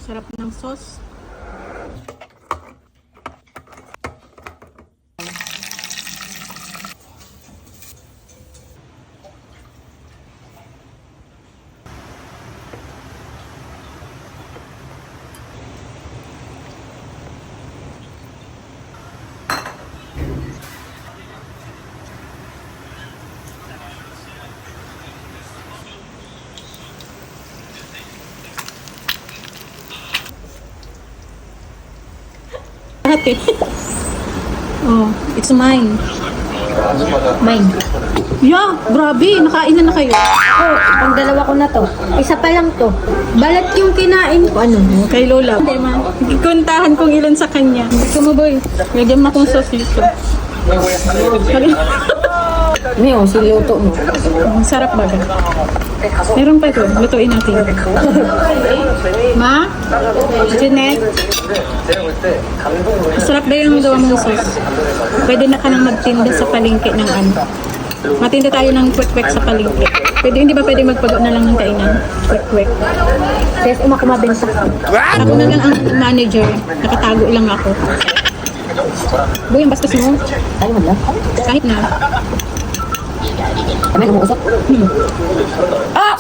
Sarap ng sauce. Lahat eh. Oh, it's mine. Mine. Yeah, grabe. Nakain na kayo. Oh, pang dalawa ko na to. Isa pa lang to. Balat yung kinain ko. Ano? Kay Lola. Hindi man. Ikuntahan kung ilan sa kanya. Hindi ko mo boy. Lagyan mo akong sauce dito. Ngayon, siluto mo. Ang sarap baga. Meron pa ito. Lutuin natin. Ma? Jeanette? Sarap ba yung gawa mong sauce? Pwede na ka nang magtinda sa palengke ng ano. Matinda tayo ng kwek-kwek sa palengke. Pwede, hindi ba pwede magpago na lang ng kainan? Kwek-kwek. Yes, umakamabenta. Ako na lang ang manager. Nakatago lang ako. Boy, ang bastos mo. Ano mo lang? Kahit na. Kami umuusap? Ah!